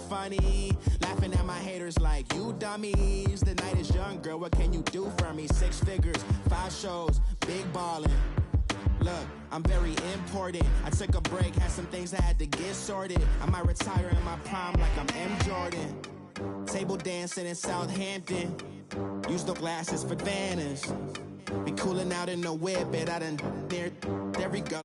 funny. Laughing at my haters like, you dummies. The night is young, girl, what can you do for me? 6 figures, 5 shows, big ballin'. Look, I'm very important. I took a break, had some things I had to get sorted. I might retire in my prime like I'm M. Jordan. Table dancing in Southampton. Use no glasses for Vannas. Be cooling out in the whip, but I done there we go.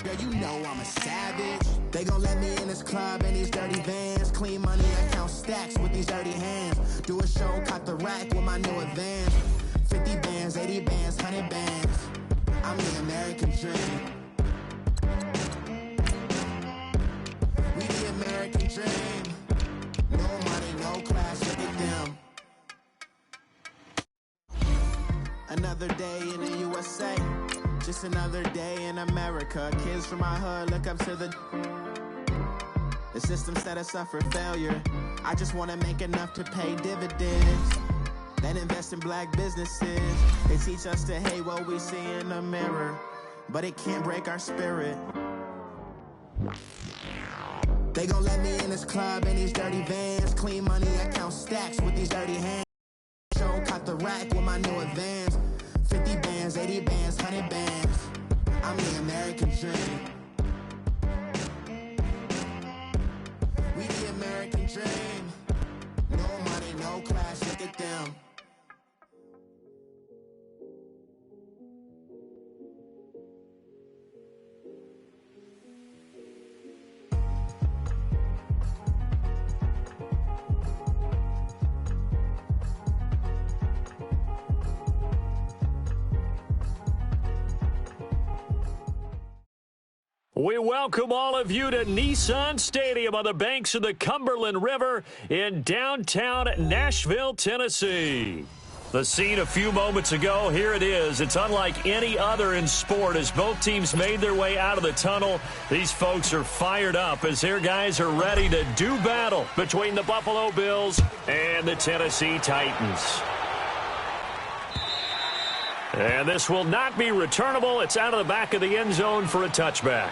Girl, you know I'm a savage. They gon' let me in this club in these dirty vans. Clean money, I count stacks with these dirty hands. Do a show, cut the rack with my new advance. 50 bands, 80 bands, 100 bands. I'm the American dream. We the American dream. No money, no class, look at them. Another day in the USA. Just another day in America. Kids from my hood look up to the systems that have suffered failure. I just want to make enough to pay dividends. Then invest in black businesses. They teach us to hate what we see in the mirror, but it can't break our spirit. They gon' let me in this club in these dirty vans. Clean money, I count stacks with these dirty hands. Show, cut the rack with my new advance. 50 bands, 80 bands, 100 bands. I'm the American dream. We the American dream. No money, no class, look at them. We welcome all of you to Nissan Stadium on the banks of the Cumberland River in downtown Nashville, Tennessee. The scene a few moments ago, here it is. It's unlike any other in sport as both teams made their way out of the tunnel. These folks are fired up as their guys are ready to do battle between the Buffalo Bills and the Tennessee Titans. And this will not be returnable. It's out of the back of the end zone for a touchback.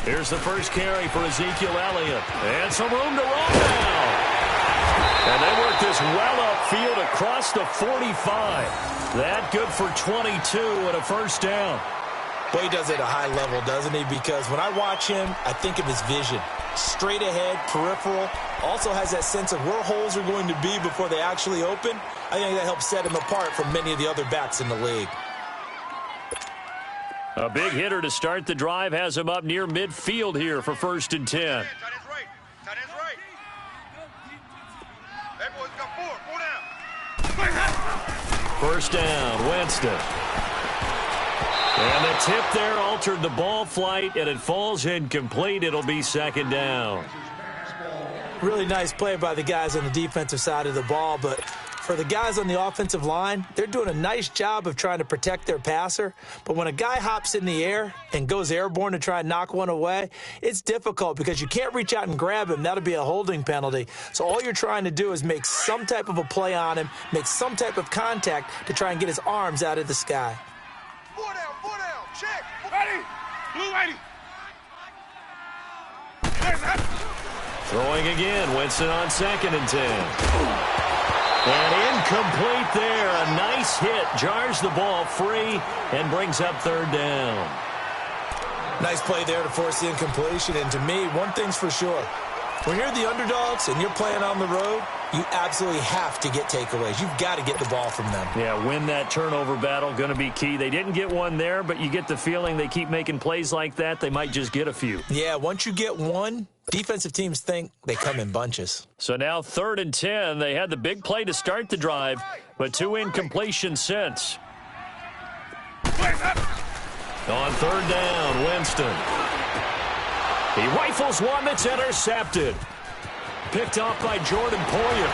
Here's the first carry for Ezekiel Elliott. And some room to roll now. And they work this well upfield across the 45. That good for 22 and a first down. Well, he does it at a high level, doesn't he? Because when I watch him, I think of his vision. Straight ahead, peripheral. Also has that sense of where holes are going to be before they actually open. I think that helps set him apart from many of the other backs in the league. A big hitter to start the drive has him up near midfield here for 1st and 10. First down, Winston. And the tip there altered the ball flight, and it falls incomplete. It'll be 2nd down. Really nice play by the guys on the defensive side of the ball, but for the guys on the offensive line, they're doing a nice job of trying to protect their passer. But when a guy hops in the air and goes airborne to try and knock one away, it's difficult because you can't reach out and grab him. That'll be a holding penalty. So all you're trying to do is make some type of a play on him, make some type of contact to try and get his arms out of the sky. 4 down, check. Ready, blue 80. Throwing again, Winston on 2nd and 10. And incomplete there. A nice hit. Jars the ball free and brings up 3rd down. Nice play there to force the incompletion. And to me, one thing's for sure. When you're the underdogs and you're playing on the road, you absolutely have to get takeaways. You've got to get the ball from them. Yeah, win that turnover battle, going to be key. They didn't get one there, but you get the feeling they keep making plays like that, they might just get a few. Yeah, once you get one, defensive teams think they come in bunches. So now 3rd and 10. They had the big play to start the drive, but 2 incompletions since. On third down, Winston. He rifles one that's intercepted. Picked off by Jordan Poyer.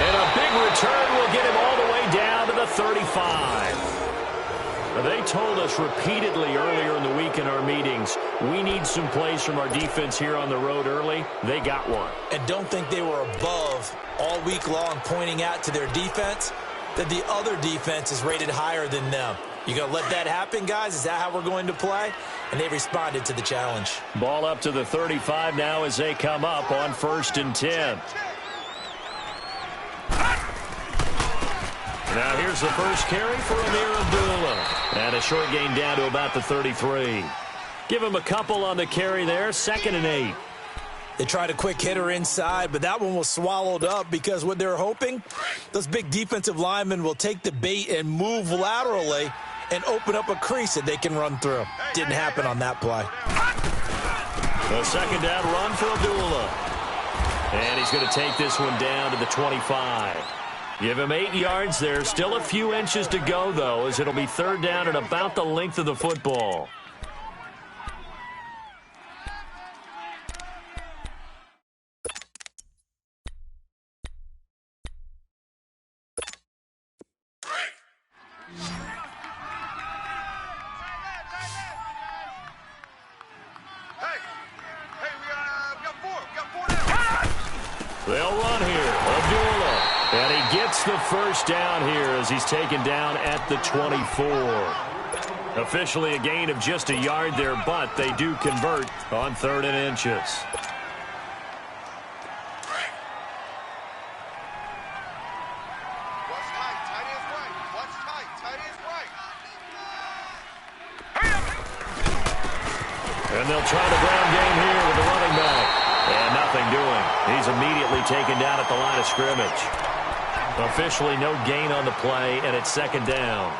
And a big return will get him all the way down to the 35. They told us repeatedly earlier in the week in our meetings, we need some plays from our defense here on the road early. They got one. And don't think they were above all week long pointing out to their defense that the other defense is rated higher than them. You going to let that happen, guys? Is that how we're going to play? And they responded to the challenge. Ball up to the 35 now as they come up on 1st and 10. Now here's the first carry for Amir Abdullah. And a short gain down to about the 33. Give him a couple on the carry there. 2nd and 8. They tried a quick hitter inside, but that one was swallowed up because what they're hoping, those big defensive linemen will take the bait and move laterally and open up a crease that they can run through. Didn't happen on that play. A 2nd down run for Abdullah. And he's going to take this one down to the 25. Give him 8 yards there. Still a few inches to go, though, as it'll be 3rd down at about the length of the football. They'll run here. Abdullah. And he gets the first down here as he's taken down at the 24. Officially a gain of just a yard there, but they do convert on 3rd and inches. And they'll try the ground game here with the running back. And nothing doing. He's immediately taken down at the line of scrimmage. Officially no gain on the play, and it's 2nd down.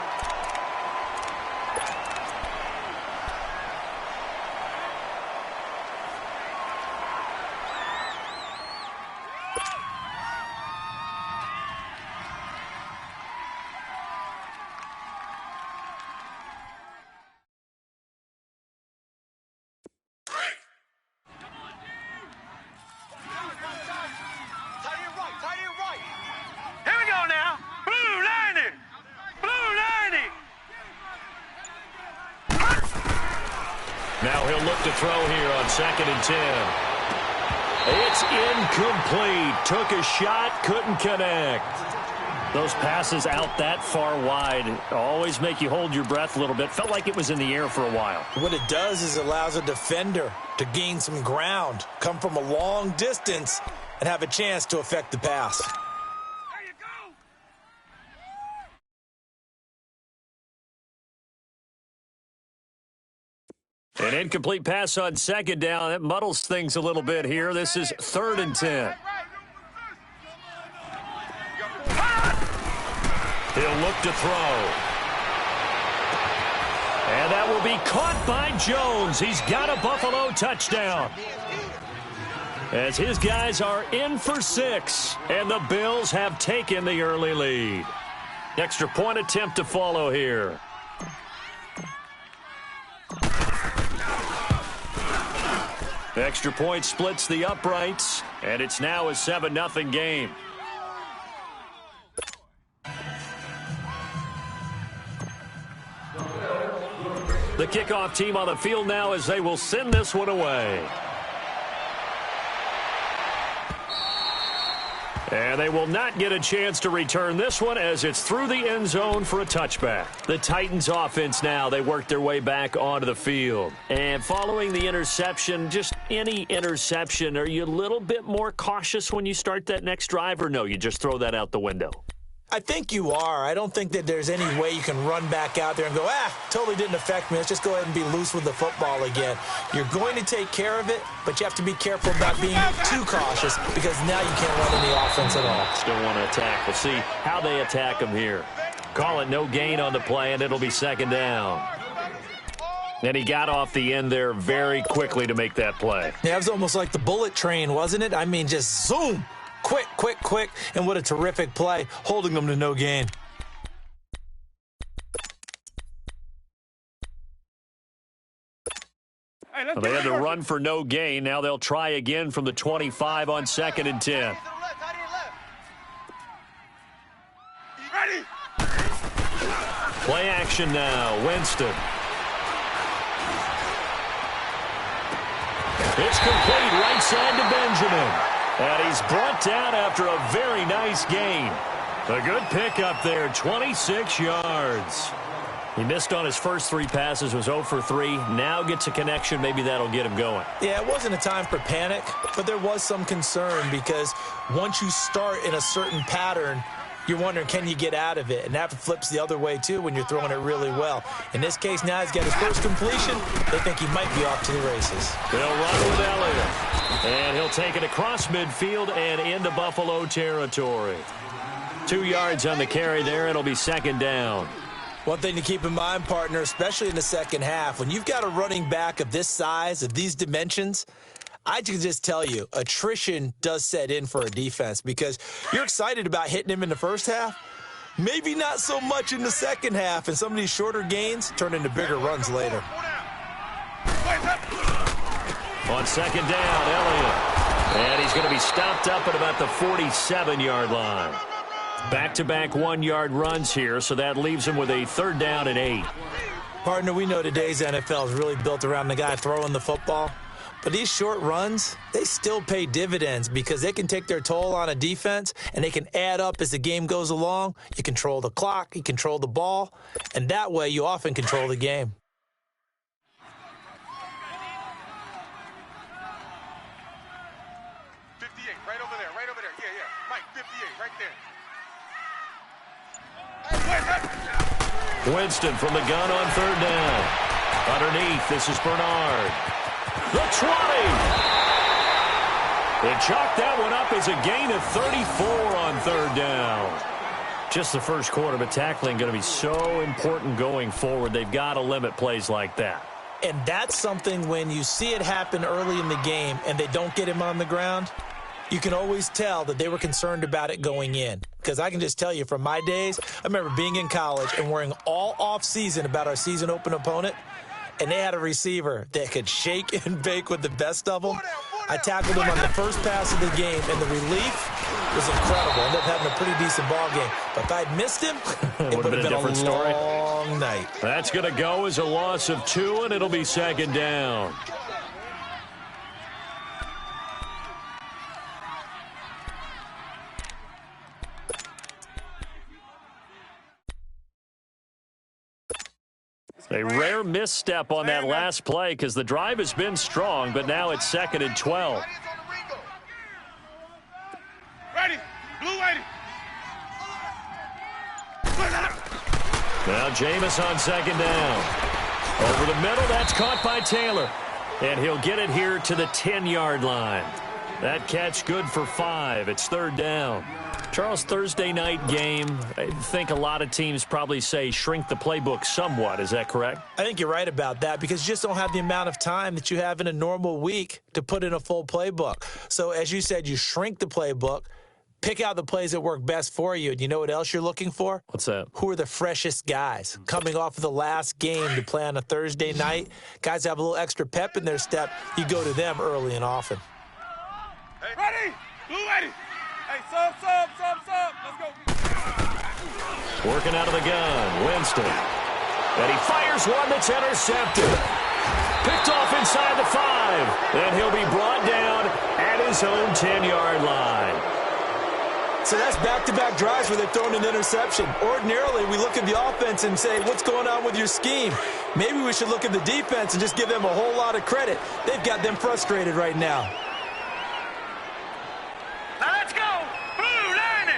Now he'll look to throw here on 2nd and 10. It's incomplete. Took a shot, couldn't connect. Those passes out that far wide always make you hold your breath a little bit. Felt like it was in the air for a while. What it does is it allows a defender to gain some ground, come from a long distance, and have a chance to affect the pass. An incomplete pass on 2nd down. That muddles things a little bit here. This is 3rd and 10. He'll look to throw. And that will be caught by Jones. He's got a Buffalo touchdown. As his guys are in for 6, and the Bills have taken the early lead. Extra point attempt to follow here. Extra point splits the uprights, and it's now a 7-0 game. The kickoff team on the field now as they will send this one away. And they will not get a chance to return this one as it's through the end zone for a touchback. The Titans offense now, they work their way back onto the field. And following the interception, just any interception, are you a little bit more cautious when you start that next drive, or no, you just throw that out the window? I think you are. I don't think that there's any way you can run back out there and go, totally didn't affect me. Let's just go ahead and be loose with the football again. You're going to take care of it, but you have to be careful about being too cautious because now you can't run any offense at all. Still want to attack. We'll see how they attack him here. Call it no gain on the play, and it'll be 2nd down. And he got off the end there very quickly to make that play. Yeah, it was almost like the bullet train, wasn't it? I mean, just zoom. Quick, quick, quick, and what a terrific play, holding them to no gain. Well, they had to run for no gain. Now they'll try again from the 25 on 2nd and 10. Ready? Play action now. Winston. It's complete right side to Benjamin. And he's brought down after a very nice gain. A good pickup there, 26 yards. He missed on his first 3 passes, was 0 for 3. Now gets a connection. Maybe that'll get him going. Yeah, it wasn't a time for panic, but there was some concern because once you start in a certain pattern, you're wondering, can you get out of it? And that flips the other way, too, when you're throwing it really well. In this case, now he's got his first completion. They think he might be off to the races. They'll run with Elliott. And he'll take it across midfield and into Buffalo territory. 2 yards on the carry there. It'll be 2nd down. One thing to keep in mind, partner, especially in the second half, when you've got a running back of this size, of these dimensions, I can just tell you, attrition does set in for a defense because you're excited about hitting him in the first half. Maybe not so much in the second half, and some of these shorter gains turn into bigger runs later. On 2nd down, Elliott. And he's going to be stopped up at about the 47-yard line. Back-to-back 1-yard runs here, so that leaves him with a 3rd down and 8. Partner, we know today's NFL is really built around the guy throwing the football. But these short runs, they still pay dividends because they can take their toll on a defense and they can add up as the game goes along. You control the clock, you control the ball, and that way you often control the game. Right over there. Yeah. Mike, 58, right there. Winston from the gun on 3rd down. Underneath, this is Bernard. The 20. They chalked that one up as a gain of 34 on 3rd down. Just the first quarter, but tackling going to be so important going forward. They've got to limit plays like that. And that's something when you see it happen early in the game and they don't get him on the ground, you can always tell that they were concerned about it going in. Because I can just tell you from my days, I remember being in college and worrying all off-season about our season open opponent, and they had a receiver that could shake and bake with the best of them. I tackled him on the first pass of the game, and the relief was incredible. Ended up having a pretty decent ball game. But if I'd missed him, it would have been a different story. Long night. That's going to go as a loss of 2, and it'll be 2nd down. A rare misstep on that last play because the drive has been strong, but now it's 2nd and 12. Ready. Blue ready. Now Jameis on 2nd down. Over the middle, that's caught by Taylor. And he'll get it here to the 10-yard line. That catch good for 5. It's 3rd down. Charles, Thursday night game, I think a lot of teams probably say shrink the playbook somewhat. Is that correct? I think you're right about that because you just don't have the amount of time that you have in a normal week to put in a full playbook. So as you said, you shrink the playbook, pick out the plays that work best for you. And you know what else you're looking for? What's that? Who are the freshest guys coming off of the last game to play on a Thursday night? Guys have a little extra pep in their step. You go to them early and often. Hey. Ready. Blue ready. Hey, sub. Let's go. Working out of the gun, Winston. And he fires one that's intercepted. Picked off inside the 5. And he'll be brought down at his own 10-yard line. So that's back-to-back drives where they're throwing an interception. Ordinarily, we look at the offense and say, what's going on with your scheme? Maybe we should look at the defense and just give them a whole lot of credit. They've got them frustrated right now. Now let's go. Blue 90.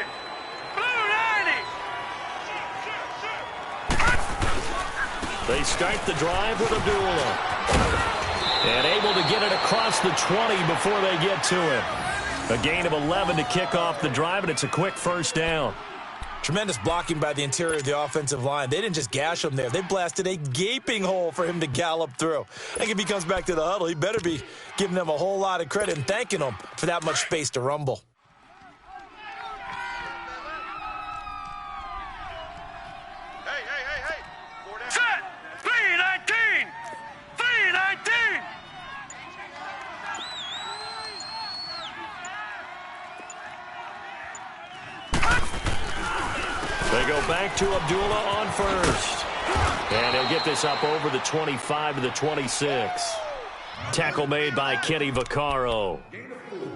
Blue 90. They start the drive with Abdullah. And able to get it across the 20 before they get to him. A gain of 11 to kick off the drive, and it's a quick 1st down. Tremendous blocking by the interior of the offensive line. They didn't just gash him there. They blasted a gaping hole for him to gallop through. I think if he comes back to the huddle, he better be giving them a whole lot of credit and thanking them for that much space to rumble. Hey. Set. 319. 319. back to Abdullah on first. And he'll get this up over the 25 to the 26. Tackle made by Kenny Vaccaro.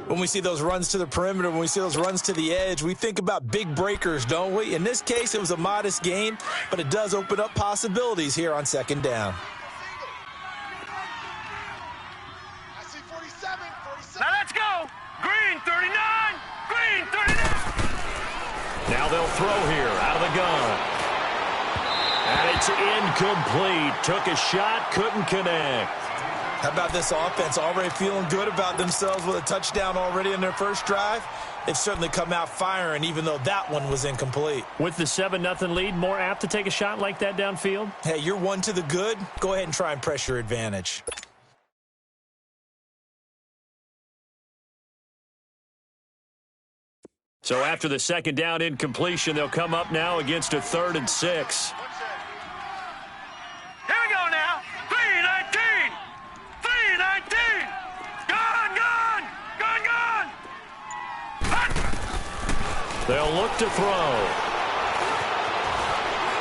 When we see those runs to the perimeter, when we see those runs to the edge, we think about big breakers, don't we? In this case, it was a modest gain, but it does open up possibilities here on second down. I see 47. Now let's go. Green 39. Green 39. Now they'll throw here out of the gun. And it's incomplete. Took a shot, couldn't connect. How about this offense already feeling good about themselves with a touchdown already in their first drive? They've certainly come out firing, even though that one was incomplete. With the 7-0 lead, more apt to take a shot like that downfield? Hey, you're one to the good. Go ahead and try and press your advantage. So after the second down incompletion, they'll come up now against a 3rd and 6. Here we go now. 3-19. 3-19. Gone. Hot. They'll look to throw.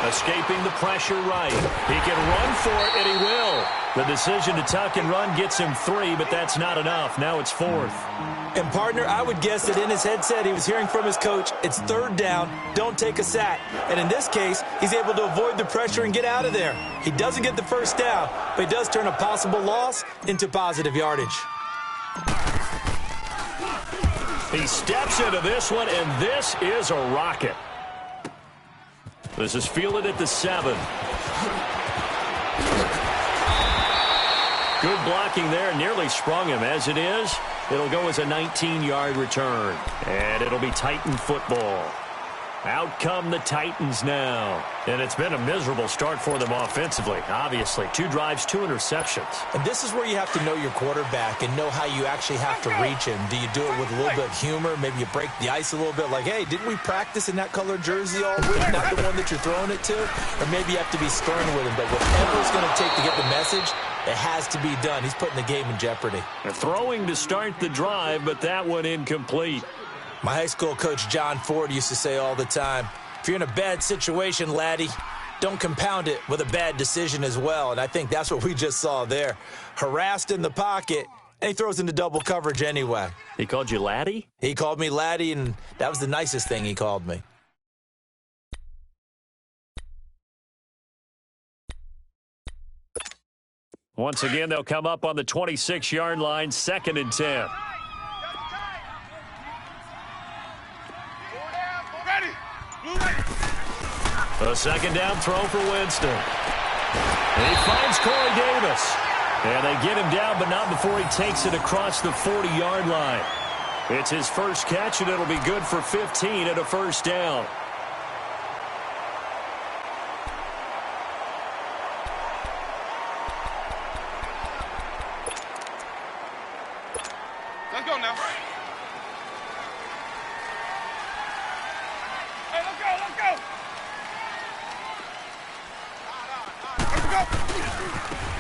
Escaping the pressure right. He can run for it, and he will. The decision to tuck and run gets him 3, but that's not enough. Now it's 4th. And, partner, I would guess that in his headset he was hearing from his coach, it's 3rd down, don't take a sack. And in this case, he's able to avoid the pressure and get out of there. He doesn't get the first down, but he does turn a possible loss into positive yardage. He steps into this one, and this is a rocket. This is fielded at the 7. Good blocking there, nearly sprung him. As it is, it'll go as a 19-yard return. And it'll be Titan football. Out come the Titans now. And it's been a miserable start for them offensively, obviously. 2 drives, 2 interceptions. And this is where you have to know your quarterback and know how you actually have to reach him. Do you do it with a little bit of humor? Maybe you break the ice a little bit like, hey, didn't we practice in that colored jersey all week? Not the one that you're throwing it to? Or maybe you have to be stern with him. But whatever it's going to take to get the message, it has to be done. He's putting the game in jeopardy. Throwing to start the drive, but that one incomplete. My high school coach, John Ford, used to say all the time, if you're in a bad situation, laddie, don't compound it with a bad decision as well. And I think that's what we just saw there. Harassed in the pocket, and he throws into double coverage anyway. He called you laddie? He called me laddie, and that was the nicest thing he called me. Once again, they'll come up on the 26-yard line, 2nd and 10. A second down throw for Winston. And he finds Corey Davis. And they get him down, but not before he takes it across the 40-yard line. It's his first catch, and it'll be good for 15 and a first down. Let's go now. Hey, let's go.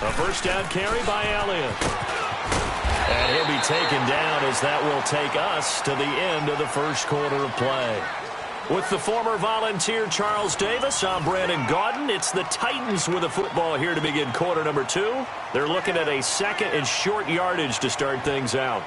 A first down carry by Elliott. And he'll be taken down as that will take us to the end of the first quarter of play. With the former Volunteer Charles Davis, I'm Brandon Gaudin. It's the Titans with the football here to begin quarter number 2. They're looking at a 2nd and short yardage to start things out.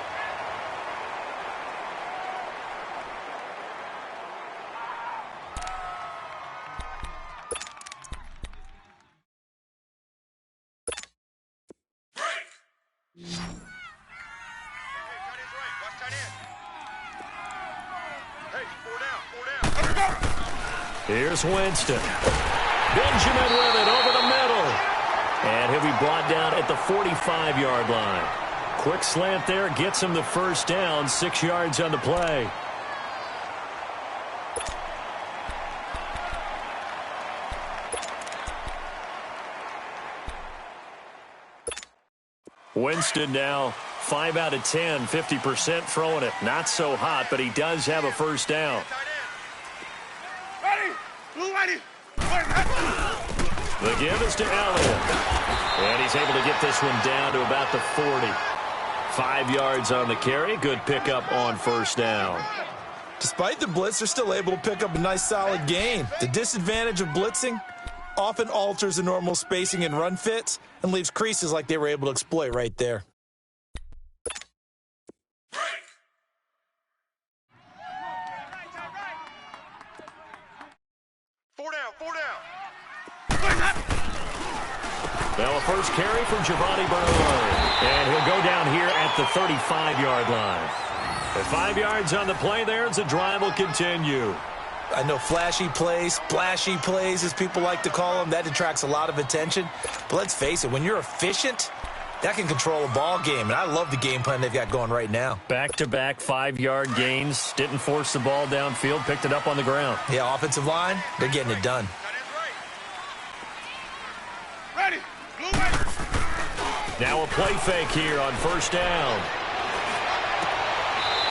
Here's Winston. Benjamin with it over the middle. And he'll be brought down at the 45-yard line. Quick slant there gets him the first down, 6 yards on the play. Winston now 5 out of 10, 50% throwing it. Not so hot, but he does have a first down. The give is to Elliott. And he's able to get this one down to about the 40. 5 yards on the carry. Good pickup on first down. Despite the blitz, they're still able to pick up a nice solid gain. The disadvantage of blitzing often alters the normal spacing and run fits and leaves creases like they were able to exploit right there. Four down. Well, a first carry from Giovanni Bernard. And he'll go down here at the 35-yard line. At 5 yards on the play there, as the drive will continue. I know flashy plays, splashy plays, as people like to call them, that attracts a lot of attention. But let's face it, when you're efficient, that can control a ball game. And I love the game plan they've got going right now. Back-to-back 5-yard gains. Didn't force the ball downfield. Picked it up on the ground. Yeah, offensive line, they're getting it done. Ready. Now a play fake here on first down.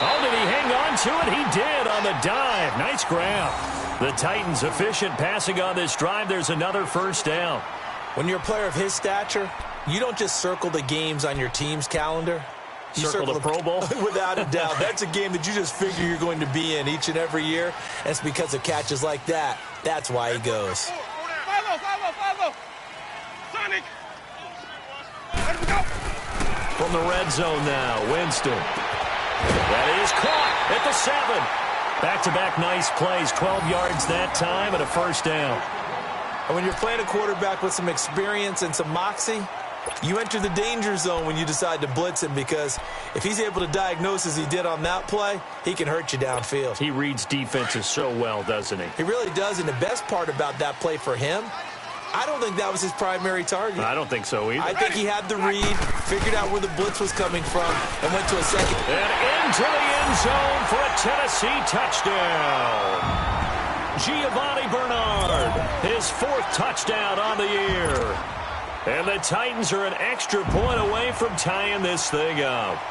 Oh, did he hang on to it? He did on the dive. Nice grab. The Titans efficient passing on this drive. There's another first down. When you're a player of his stature, you don't just circle the games on your team's calendar. You circle the Pro Bowl? Without a doubt. That's a game that you just figure you're going to be in each and every year. And it's because of catches like that. That's why he goes. Follow. Sonic. Let him go. From the red zone now, Winston. That is caught at the 7. Back-to-back nice plays, 12 yards that time and a first down. And when you're playing a quarterback with some experience and some moxie, you enter the danger zone when you decide to blitz him, because if he's able to diagnose as he did on that play, he can hurt you downfield. He reads defenses so well, doesn't he? He really does, and the best part about that play for him, I don't think that was his primary target. I don't think so either. I think he had the read, figured out where the blitz was coming from, and went to a second. And into the end zone for a Tennessee touchdown. Giovanni Bernard, his 4th touchdown on the year. And the Titans are an extra point away from tying this thing up.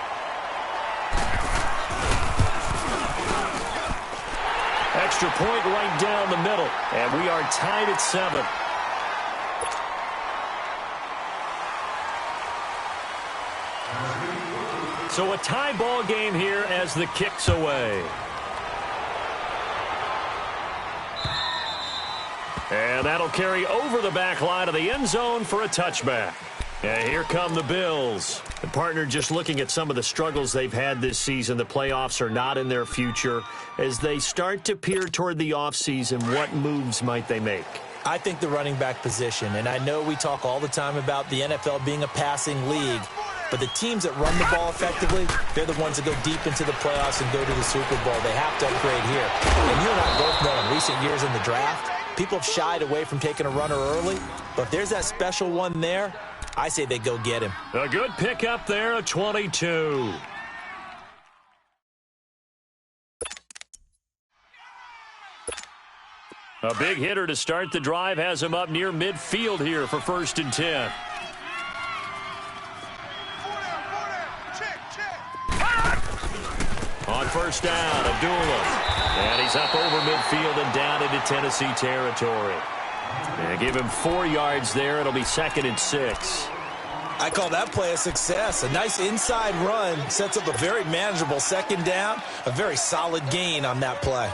Extra point right down the middle, and we are tied at 7. So a tie ball game here as the kick's away. And that'll carry over the back line of the end zone for a touchback. And here come the Bills. The partner, just looking at some of the struggles they've had this season, the playoffs are not in their future. As they start to peer toward the offseason, what moves might they make? I think the running back position, and I know we talk all the time about the NFL being a passing league, but the teams that run the ball effectively, they're the ones that go deep into the playoffs and go to the Super Bowl. They have to upgrade here. And you and I both know in recent years in the draft, people have shied away from taking a runner early, but if there's that special one there, I say they go get him. A good pickup there, a 22. A big hitter to start the drive has him up near midfield here for 1st and 10. On first down, Abdullah. And he's up over midfield and down into Tennessee territory. And give him 4 yards there. It'll be 2nd and 6. I call that play a success. A nice inside run sets up a very manageable 2nd down. A very solid gain on that play.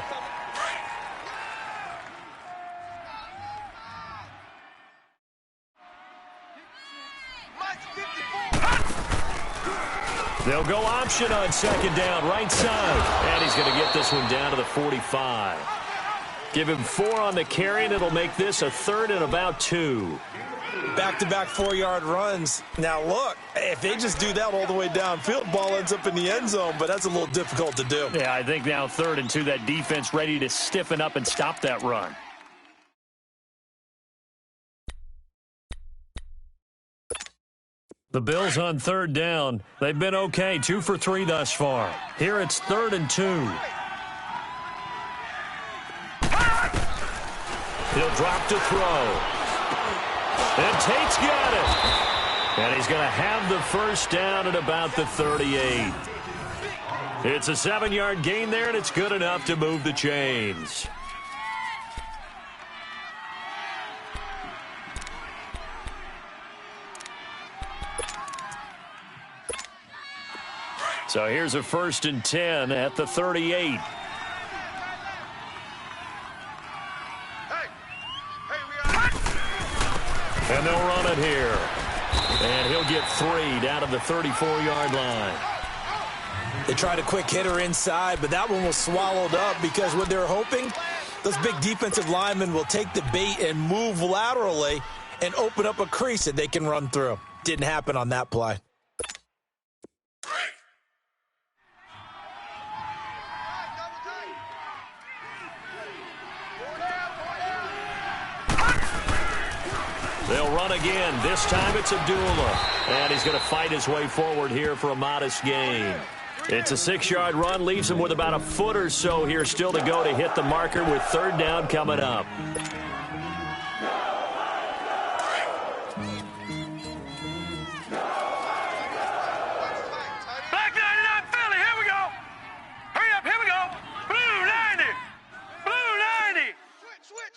They'll go option on 2nd down, right side. And he's going to get this one down to the 45. Give him 4 on the carry, and it'll make this a 3rd and about 2. Back-to-back 4-yard runs. Now, look, if they just do that all the way downfield, ball ends up in the end zone, but that's a little difficult to do. Yeah, I think now 3rd and 2, that defense ready to stiffen up and stop that run. The Bills on 3rd down. They've been okay, 2 for 3 thus far. Here it's 3rd and 2. He'll drop to throw. And Tate's got it. And he's going to have the first down at about the 38. It's a 7-yard gain there, and it's good enough to move the chains. So here's a 1st and 10 at the 38. And they'll run it here. And he'll get 3 down to the 34-yard line. They tried a quick hitter inside, but that one was swallowed up because what they're hoping, those big defensive linemen will take the bait and move laterally and open up a crease that they can run through. Didn't happen on that play. They'll run again. This time it's Abdullah. And he's going to fight his way forward here for a modest gain. It's a 6-yard run. Leaves him with about a foot or so here still to go to hit the marker with 3rd down coming up. Black 99 Philly, here we go. Hurry up, here we go. Blue 90. Blue 90. Switch.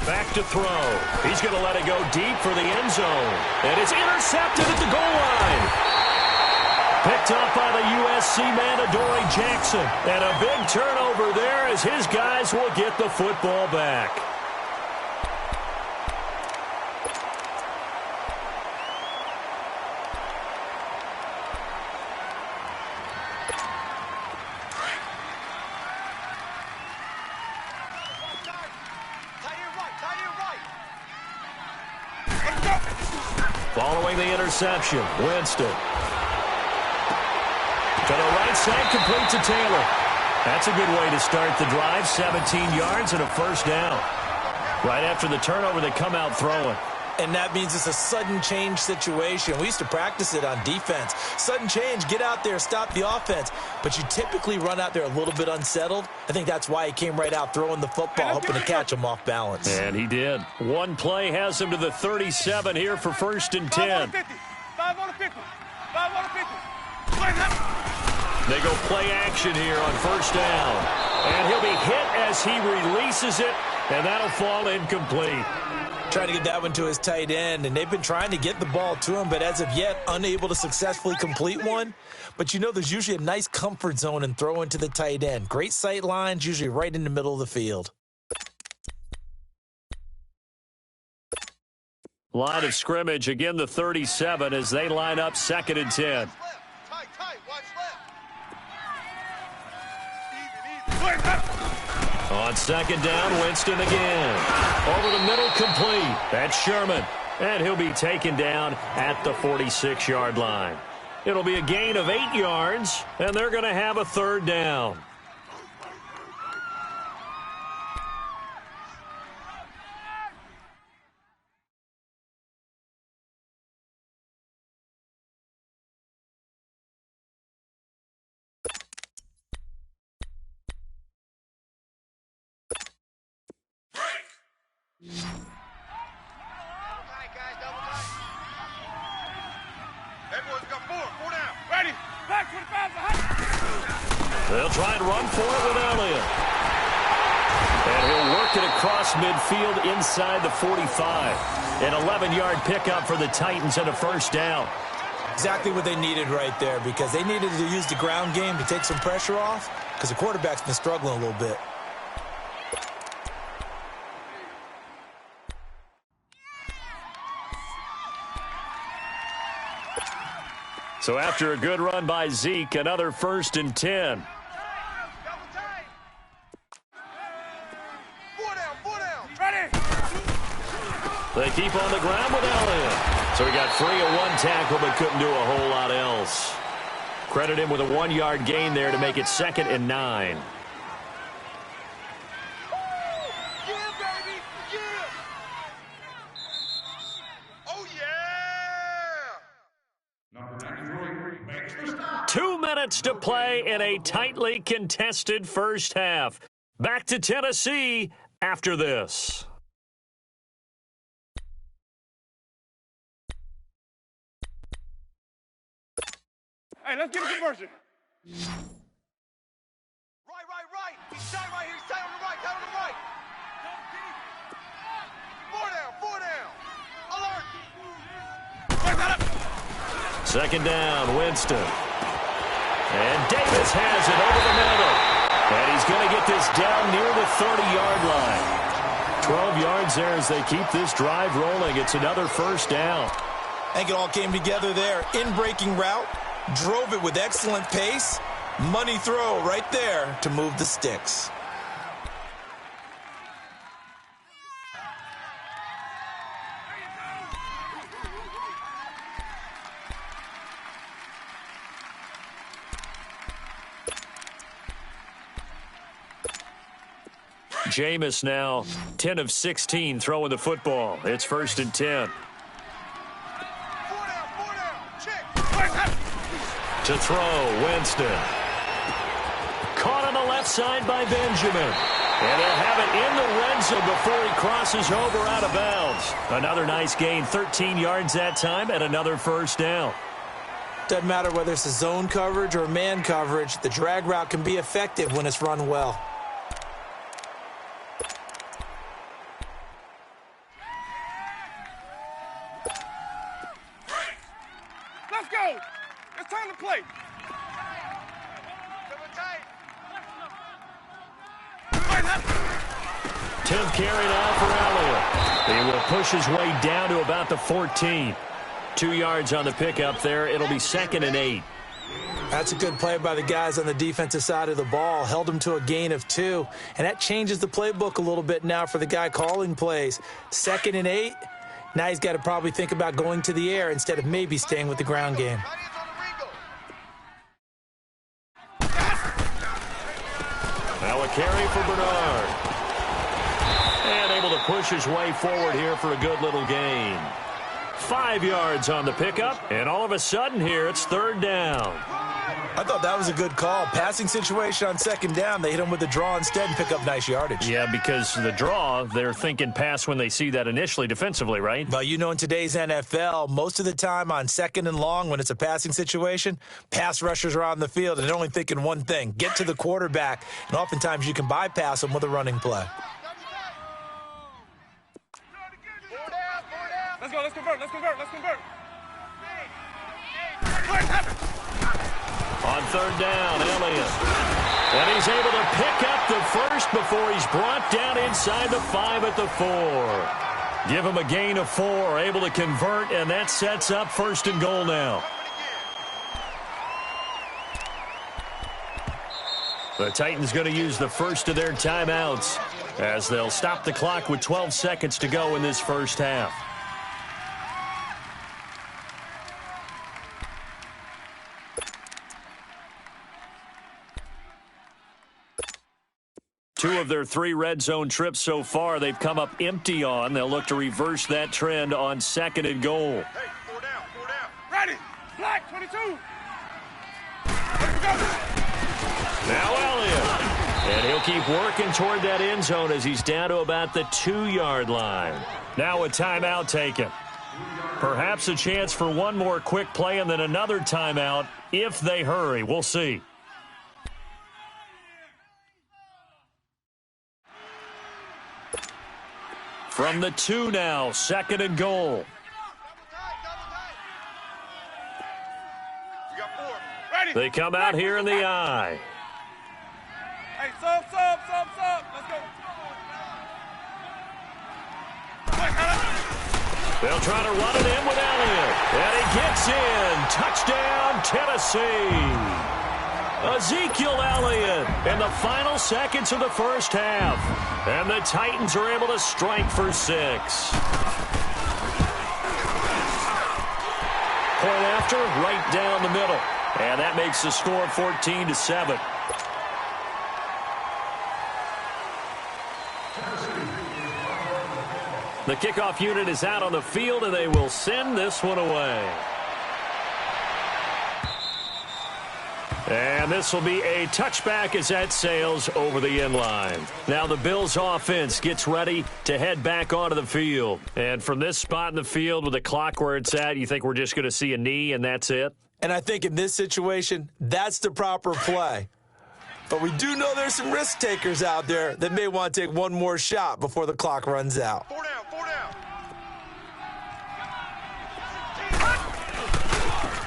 Back to throw. He's going to let it go deep for the end zone. And it's intercepted at the goal line. Picked up by the USC man, Adoree Jackson. And a big turnover there as his guys will get the football back. Following the interception, Winston. To the right side, complete to Taylor. That's a good way to start the drive. 17 yards and a 1st down. Right after the turnover, they come out throwing. And that means it's a sudden change situation. We used to practice it on defense. Sudden change, get out there, stop the offense. But you typically run out there a little bit unsettled. I think that's why he came right out throwing the football, hoping to catch him off balance. And he did. One play has him to the 37 here for 1st and 10. 5 on the 50. 5 on the 50. They go play action here on 1st down. And he'll be hit as he releases it, and that'll fall incomplete. Trying to get that one to his tight end, and they've been trying to get the ball to him, but as of yet, unable to successfully complete one. But you know there's usually a nice comfort zone in throwing to the tight end. Great sight lines, usually right in the middle of the field. Line of scrimmage, again the 37 as they line up 2nd and 10. Tight, watch left. On 2nd down, Winston again. Over the middle, complete. That's Sherman. And he'll be taken down at the 46-yard line. It'll be a gain of 8 yards, and they're going to have a 3rd down. They'll try and run for it with Elliott. And he'll work it across midfield inside the 45. An 11-yard pickup for the Titans and a 1st down. Exactly what they needed right there, because they needed to use the ground game to take some pressure off, because the quarterback's been struggling a little bit. So after a good run by Zeke, another 1st and 10. They keep on the ground with Elliott. So he got free of one tackle but couldn't do a whole lot else. Credit him with a 1-yard gain there to make it 2nd and 9. Yeah, baby, yeah. Oh, yeah. Number 93 makes the stop. 2 minutes to play in a tightly contested first half. Back to Tennessee after this. Hey, let's get a conversion. Right. He's tight right here. He's tight on the right. Tight on the right. 4 down. Alert. 2nd down, Winston. And Davis has it over the middle. And he's going to get this down near the 30-yard line. 12 yards there as they keep this drive rolling. It's another first down. I think it all came together there. In-breaking route, drove it with excellent pace. Money throw right there to move the sticks. Jameis now 10 of 16 throwing the football. It's 1st and 10. To throw, Winston. Caught on the left side by Benjamin. And he'll have it in the red zone before he crosses over out of bounds. Another nice gain, 13 yards that time, and another first down. Doesn't matter whether it's a zone coverage or man coverage, the drag route can be effective when it's run well. Let's go. It's time to play. 10th carry now for Elliott. He will push his way down to about the 14. 2 yards on the pickup there. It'll be 2nd and 8. That's a good play by the guys on the defensive side of the ball. Held him to a gain of 2. And that changes the playbook a little bit now for the guy calling plays. 2nd and 8. Now he's got to probably think about going to the air instead of maybe staying with the ground game. Now a carry for Bernard. And able to push his way forward here for a good little gain. 5 yards on the pickup, and all of a sudden here it's 3rd down. I thought that was a good call. Passing situation on 2nd down. They hit him with the draw instead and pick up nice yardage. Yeah, because the draw, they're thinking pass when they see that initially defensively, right? But you know, in today's NFL, most of the time on 2nd and long, when it's a passing situation, pass rushers are on the field and they're only thinking one thing, get to the quarterback. And oftentimes you can bypass them with a running play. Let's go. Let's convert. On 3rd down, Elliott. And he's able to pick up the first before he's brought down inside the 5 at the 4. Give him a gain of 4, able to convert, and that sets up 1st and goal now. The Titans going to use the first of their timeouts as they'll stop the clock with 12 seconds to go in this first half. Two of their 3 red zone trips so far, they've come up empty on. They'll look to reverse that trend on 2nd and goal. Hey, 4 down. Ready. Black, 22. Now Elliott. And he'll keep working toward that end zone as he's down to about the 2-yard line. Now a timeout taken. Perhaps a chance for one more quick play and then another timeout if they hurry. We'll see. From the 2 now, 2nd and goal. You got 4. Ready. They come out here in the eye. Hey, sub. Let's go. They'll try to run it in with Elliott. And he gets in. Touchdown, Tennessee. Ezekiel Elliott in the final seconds of the first half. And the Titans are able to strike for 6. Point after, right down the middle. And that makes the score 14-7. The kickoff unit is out on the field, and they will send this one away. And this will be a touchback as that sails over the end line. Now the Bills offense gets ready to head back onto the field. And from this spot in the field with the clock where it's at, you think we're just going to see a knee and that's it? And I think in this situation, that's the proper play. But we do know there's some risk takers out there that may want to take one more shot before the clock runs out. 4 down.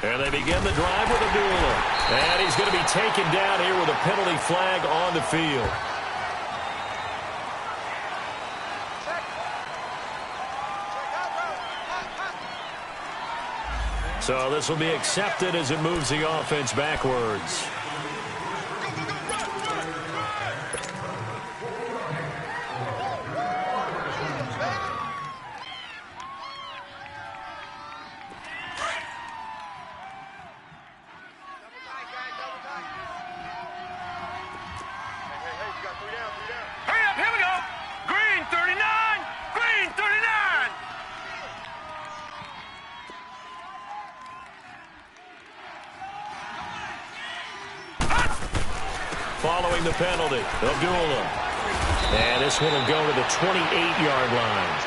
And they begin the drive with a duel. And he's going to be taken down here with a penalty flag on the field. So this will be accepted as it moves the offense backwards. Following the penalty, Abdullah. And this one will go to the 28-yard line.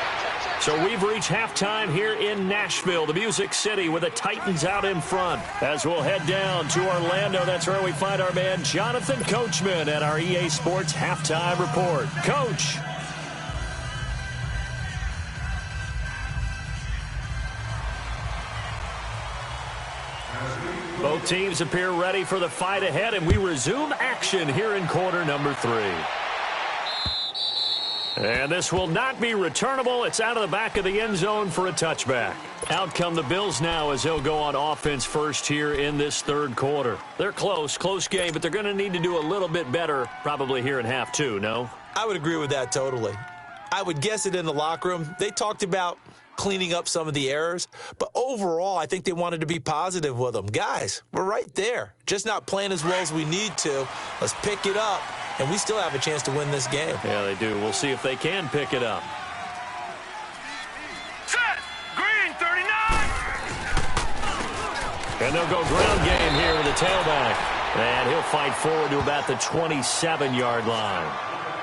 So we've reached halftime here in Nashville, the Music City, with the Titans out in front. As we'll head down to Orlando, that's where we find our man Jonathan Coachman at our EA Sports Halftime Report. Coach. Both teams appear ready for the fight ahead, and we resume action here in quarter number 3. And this will not be returnable. It's out of the back of the end zone for a touchback. Out come the Bills now as they'll go on offense first here in this third quarter. They're close game, but they're going to need to do a little bit better probably here in half 2, no? I would agree with that totally. I would guess it in the locker room. They talked about cleaning up some of the errors, but overall, I think they wanted to be positive with them. Guys, we're right there. Just not playing as well as we need to. Let's pick it up, and we still have a chance to win this game. Yeah, they do. We'll see if they can pick it up. Set! Green 39! And they'll go ground game here with the tailback. And he'll fight forward to about the 27-yard line.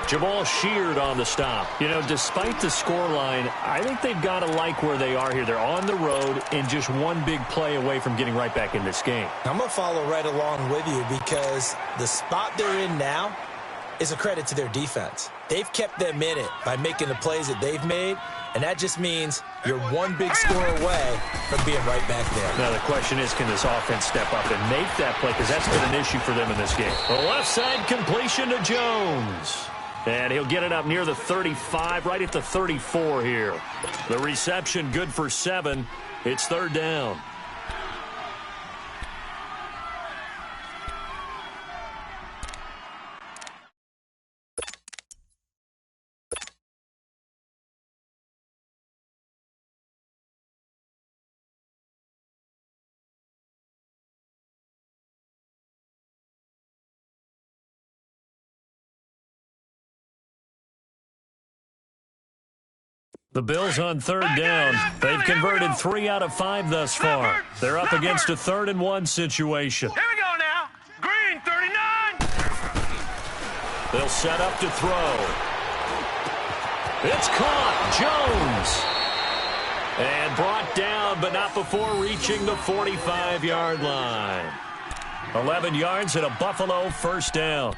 Jamal Sheard on the stop. You know, despite the scoreline, I think they've got to like where they are here. They're on the road and just one big play away from getting right back in this game. I'm going to follow right along with you because the spot they're in now is a credit to their defense. They've kept them in it by making the plays that they've made, and that just means you're one big score away from being right back there. Now the question is, can this offense step up and make that play? Because that's been an issue for them in this game. The left side completion to Jones. And he'll get it up near the 35, right at the 34 here. The reception good for 7. It's third down. The Bills on third down. They've converted 3 out of 5 thus far. They're up against a 3rd and 1 situation. Here we go now. Green 39. They'll set up to throw. It's caught. Jones. And brought down, but not before reaching the 45-yard line. 11 yards and a Buffalo first down.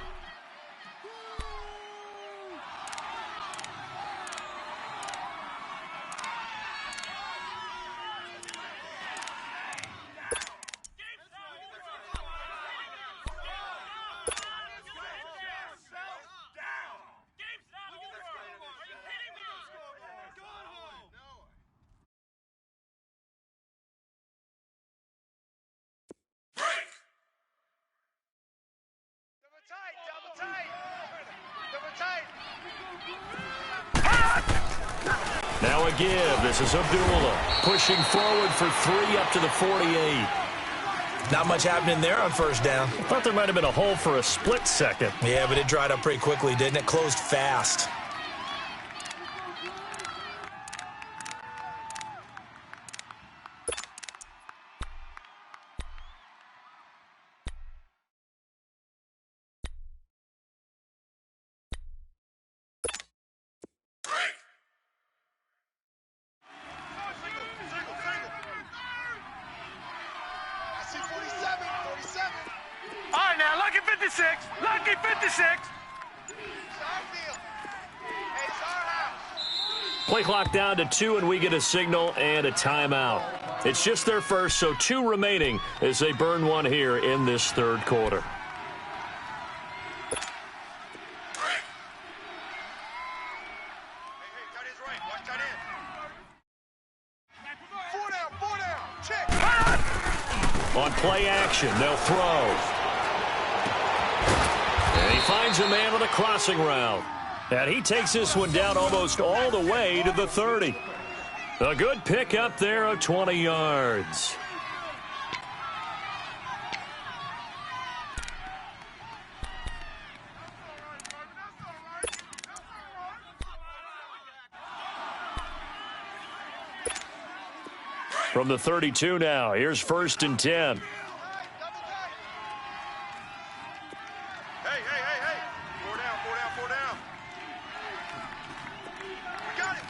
Now a give. This is Abdullah pushing forward for 3 up to the 48. Not much happening there on first down. I thought there might have been a hole for a split second. Yeah, but it dried up pretty quickly, didn't it? Closed fast. Lucky 56. Play clock down to 2, and we get a signal and a timeout. It's just their first, so 2 remaining as they burn one here in this third quarter. On play action, they'll throw. And he finds a man with a crossing route. And he takes this one down almost all the way to the 30. A good pickup there of 20 yards. From the 32 now, here's 1st and 10. Hey. 4 down. We got it.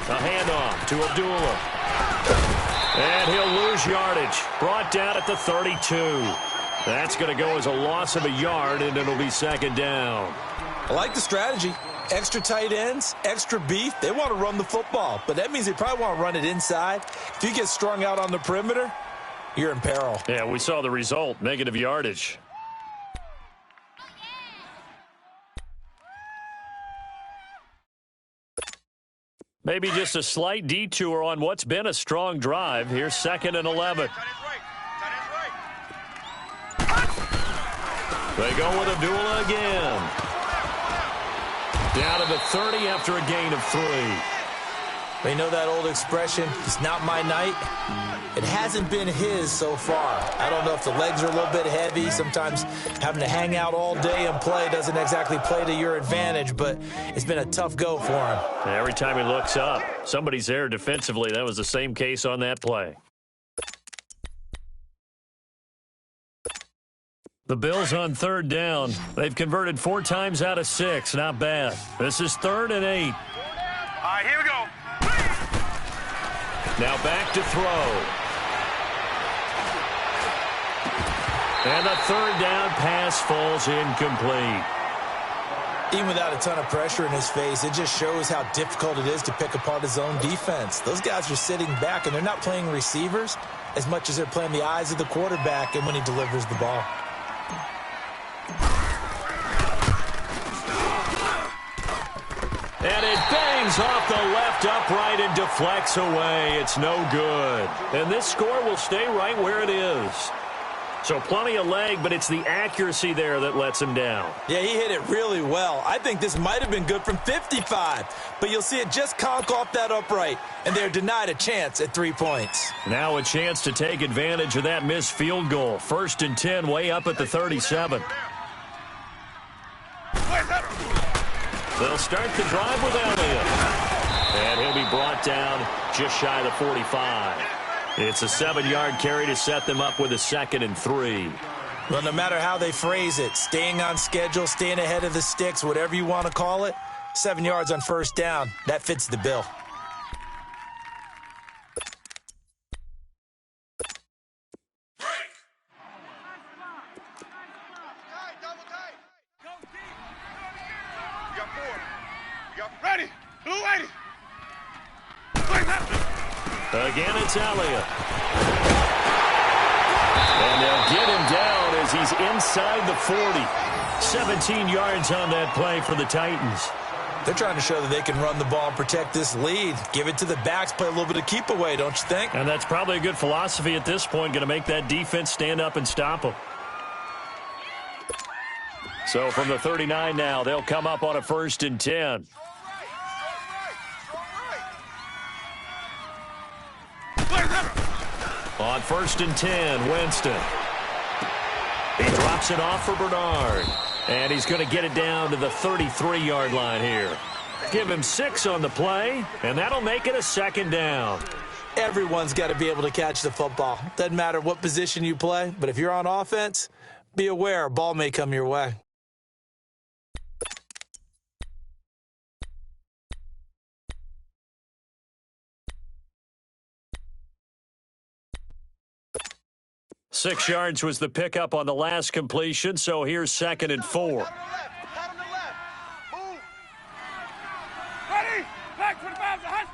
A handoff to Abdullah. And he'll lose yardage. Brought down at the 32. That's going to go as a loss of a yard, and it'll be 2nd down. I like the strategy. Extra tight ends, extra beef. They want to run the football, but that means they probably want to run it inside. If you get strung out on the perimeter, you're in peril. Yeah, we saw the result, negative yardage. Maybe just a slight detour on what's been a strong drive. Here's 2nd and 11. They go with Abdullah again. Down to the 30 after a gain of 3. You know that old expression, it's not my night? It hasn't been his so far. I don't know if the legs are a little bit heavy. Sometimes having to hang out all day and play doesn't exactly play to your advantage, but it's been a tough go for him. Every time he looks up, somebody's there defensively. That was the same case on that play. The Bills on 3rd down. They've converted 4 times out of 6. Not bad. This is 3rd and 8. All right, here we go. Now back to throw. And the 3rd down pass falls incomplete. Even without a ton of pressure in his face, it just shows how difficult it is to pick apart his own defense. Those guys are sitting back, and they're not playing receivers as much as they're playing the eyes of the quarterback and when he delivers the ball. And it bangs off the left upright and deflects away. It's no good. And this score will stay right where it is. So plenty of leg, but it's the accuracy there that lets him down. Yeah, he hit it really well. I think this might have been good from 55, but you'll see it just conk off that upright, and they're denied a chance at 3 points. Now a chance to take advantage of that missed field goal. 1st and 10, way up at the 37. They'll start the drive with Elliott. And he'll be brought down just shy of the 45. It's a 7-yard carry to set them up with a 2nd and 3. Well, no matter how they phrase it, staying on schedule, staying ahead of the sticks, whatever you want to call it, 7 yards on 1st down, that fits the bill. Ready. Blue 80. Again, it's Elliott. And they'll get him down as he's inside the 40. 17 yards on that play for the Titans. They're trying to show that they can run the ball and protect this lead. Give it to the backs, play a little bit of keep away, don't you think? And that's probably a good philosophy at this point, going to make that defense stand up and stop them. So from the 39 now, they'll come up on a 1st and 10. On 1st and 10, Winston. He drops it off for Bernard. And he's going to get it down to the 33-yard line here. Give him 6 on the play, and that'll make it a 2nd down. Everyone's got to be able to catch the football. Doesn't matter what position you play, but if you're on offense, be aware a ball may come your way. Six yards was the pickup on the last completion, so here's 2nd and 4. Ready. Back 25 to hunt.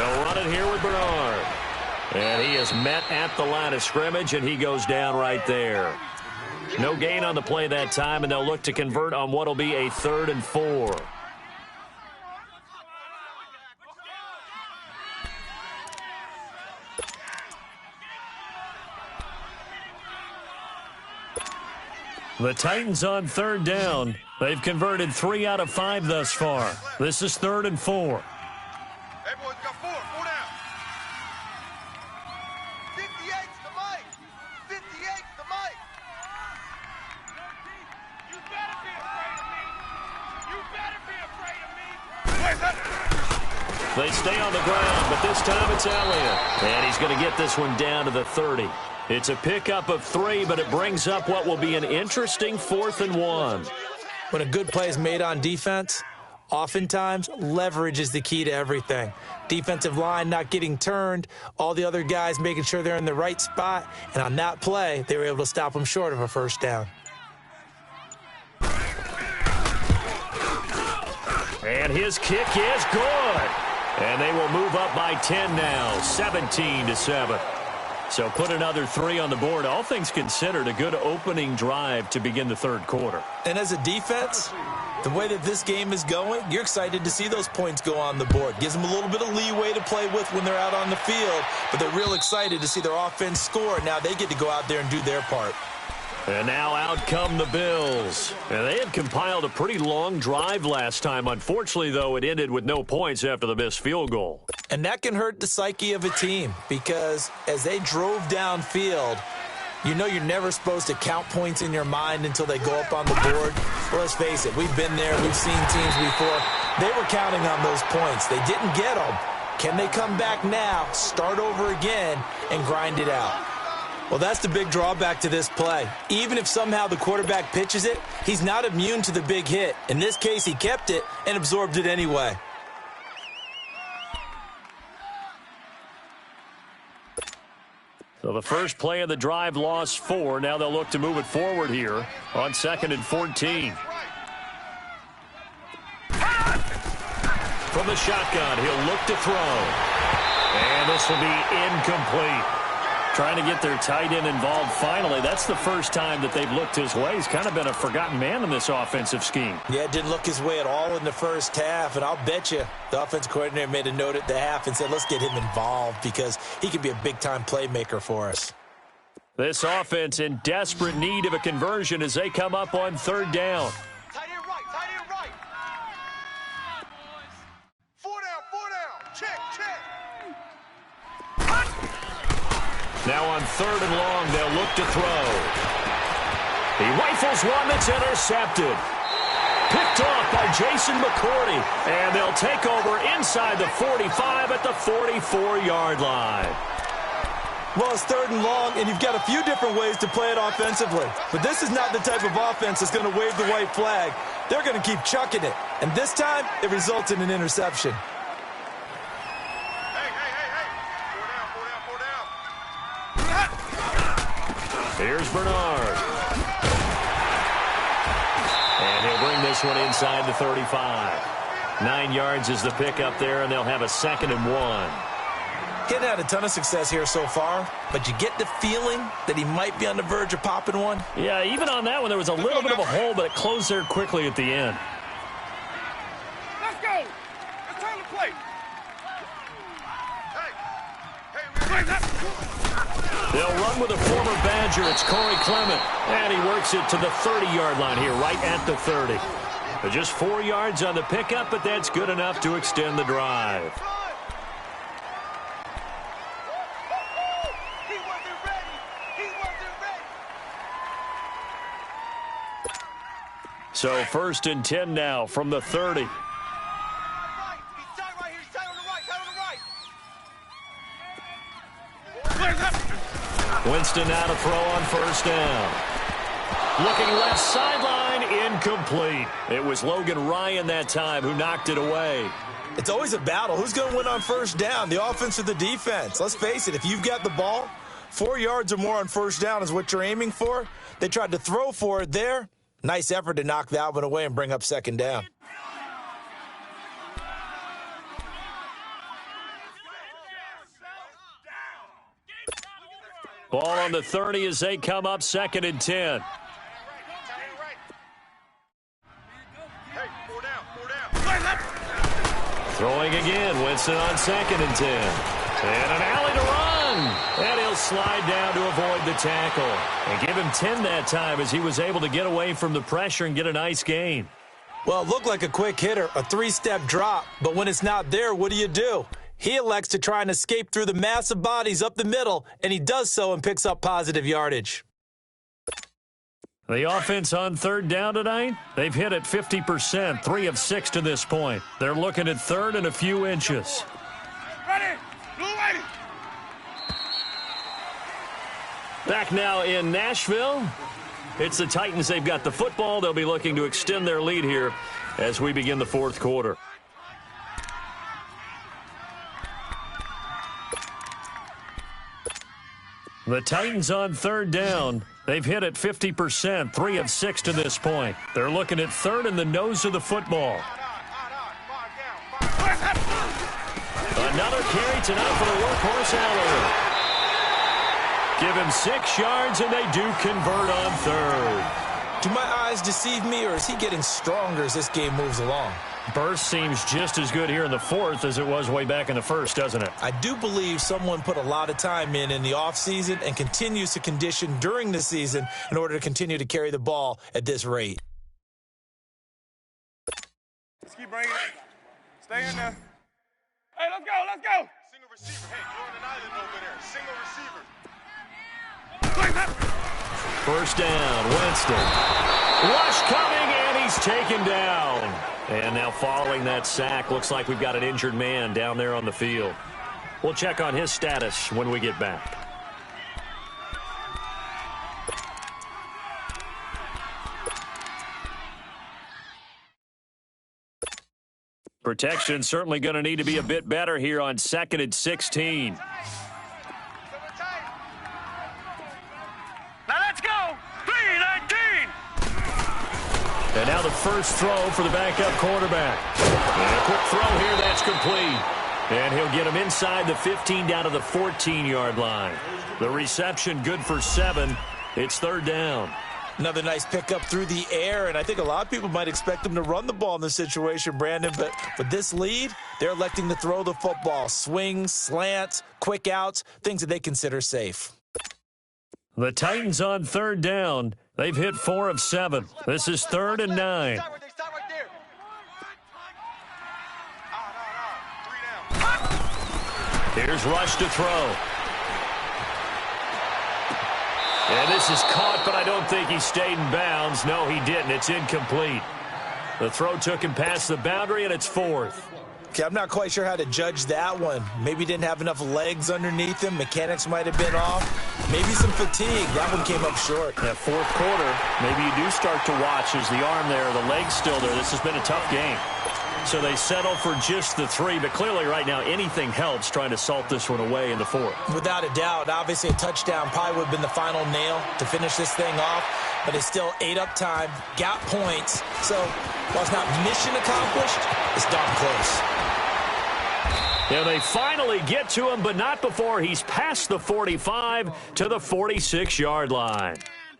They'll run it here with Bernard. And he is met at the line of scrimmage, and he goes down right there. No gain on the play that time, and they'll look to convert on what will be a 3rd and 4. The Titans on 3rd down. They've converted 3 out of 5 thus far. This is 3rd and 4. Hey, boys, got 4 down. 58's the mic. 58's the mic. You better be afraid of me. You better be afraid of me. Where's that? They stay on the ground, but this time it's Elliott. And he's going to get this one down to the 30. It's a pickup of 3, but it brings up what will be an interesting 4th and 1. When a good play is made on defense, oftentimes leverage is the key to everything. Defensive line not getting turned, all the other guys making sure they're in the right spot, and on that play, they were able to stop them short of a 1st down. And his kick is good. And they will move up by 10 now, 17-7. So put another 3 on the board. All things considered, a good opening drive to begin the 3rd quarter. And as a defense, the way that this game is going, you're excited to see those points go on the board. Gives them a little bit of leeway to play with when they're out on the field, but they're real excited to see their offense score. Now they get to go out there and do their part. And now out come the Bills. And they had compiled a pretty long drive last time. Unfortunately, though, it ended with no points after the missed field goal. And that can hurt the psyche of a team because as they drove downfield, you know you're never supposed to count points in your mind until they go up on the board. Well, let's face it, we've been there. We've seen teams before. They were counting on those points. They didn't get them. Can they come back now, start over again, and grind it out? Well, that's the big drawback to this play. Even if somehow the quarterback pitches it, he's not immune to the big hit. In this case, he kept it and absorbed it anyway. So the first play of the drive lost 4. Now they'll look to move it forward here on 2nd and 14. From the shotgun, he'll look to throw. And this will be incomplete. Trying to get their tight end involved finally. That's the first time that they've looked his way. He's kind of been a forgotten man in this offensive scheme. Yeah, it didn't look his way at all in the first half, and I'll bet you the offensive coordinator made a note at the half and said, let's get him involved because he could be a big-time playmaker for us. This offense in desperate need of a conversion as they come up on 3rd down. Tight end right, tight end right. 4 down, check. Now on 3rd and long, they'll look to throw. He rifles one that's intercepted. Picked off by Jason McCourty. And they'll take over inside the 45 at the 44-yard line. Well, it's 3rd and long, and you've got a few different ways to play it offensively. But this is not the type of offense that's going to wave the white flag. They're going to keep chucking it. And this time, it results in an interception. Here's Bernard. And he'll bring this one inside the 35. 9 yards is the pickup there, and they'll have a 2nd and 1. Getting had a ton of success here so far, but you get the feeling that he might be on the verge of popping one. Yeah, even on that one, there was a little bit of a hole, but it closed there quickly at the end. Let's go. It's time to play. Hey, They'll run with a former Badger. It's Corey Clement. And he works it to the 30-yard line here, right at the 30. But just 4 yards on the pickup, but that's good enough to extend the drive. He wasn't ready. So 1st and 10 now from the 30. He's tight right here. He's tight on the right. Winston now to throw on 1st down. Looking left sideline, incomplete. It was Logan Ryan that time who knocked it away. It's always a battle. Who's going to win on 1st down, the offense or the defense? Let's face it, if you've got the ball, 4 yards or more on 1st down is what you're aiming for. They tried to throw for it there. Nice effort to knock that one away and bring up 2nd down. Ball on the 30 as they come up 2nd and 10. Throwing again, Winston on 2nd and 10. And an alley to run. And he'll slide down to avoid the tackle. And give him 10 that time as he was able to get away from the pressure and get a nice gain. Well, it looked like a quick hitter, a 3-step drop. But when it's not there, what do? He elects to try and escape through the massive bodies up the middle, and he does so and picks up positive yardage. The offense on 3rd down tonight, they've hit it 50%, 3 of 6 to this point. They're looking at 3rd and a few inches. Ready. Blue ready. Back now in Nashville. It's the Titans. They've got the football. They'll be looking to extend their lead here as we begin the 4th quarter. The Titans on 3rd down. They've hit it 50%, 3 of 6 to this point. They're looking at 3rd and the nose of the football. Another carry tonight for the workhorse Aller. Give him 6 yards, and they do convert on 3rd. Do my eyes deceive me, or is he getting stronger as this game moves along? Burst seems just as good here in the 4th as it was way back in the 1st, doesn't it? I do believe someone put a lot of time in the offseason and continues to condition during the season in order to continue to carry the ball at this rate. Let's keep bringing it. Stay in there. Hey, let's go, let's go. Single receiver. Hey, you're on an island over there. Single receiver. 1st down, Winston. Rush coming, and he's taken down. And now following that sack, looks like we've got an injured man down there on the field. We'll check on his status when we get back. Protection certainly going to need to be a bit better here on 2nd and 16. And now the first throw for the backup quarterback. And a quick throw here, that's complete. And he'll get him inside the 15 down to the 14-yard line. The reception good for 7. It's 3rd down. Another nice pickup through the air, and I think a lot of people might expect him to run the ball in this situation, Brandon, but with this lead, they're electing to throw the football. Swings, slants, quick outs, things that they consider safe. The Titans on 3rd down. They've hit 4 of 7. This is 3rd and 9. Here's Rush to throw. And this is caught, but I don't think he stayed in bounds. No, he didn't. It's incomplete. The throw took him past the boundary, and it's 4th. Okay, I'm not quite sure how to judge that one. Maybe didn't have enough legs underneath him. Mechanics might have been off. Maybe some fatigue. That one came up short. That 4th quarter, maybe you do start to watch as the arm there, the leg's still there. This has been a tough game. So they settle for just the 3, but clearly right now anything helps trying to salt this one away in the 4th. Without a doubt. Obviously a touchdown probably would have been the final nail to finish this thing off, but it's still ate up time, got points. So while it's not mission accomplished, it's darn close. Yeah, they finally get to him, but not before he's past the 45 to the 46-yard line.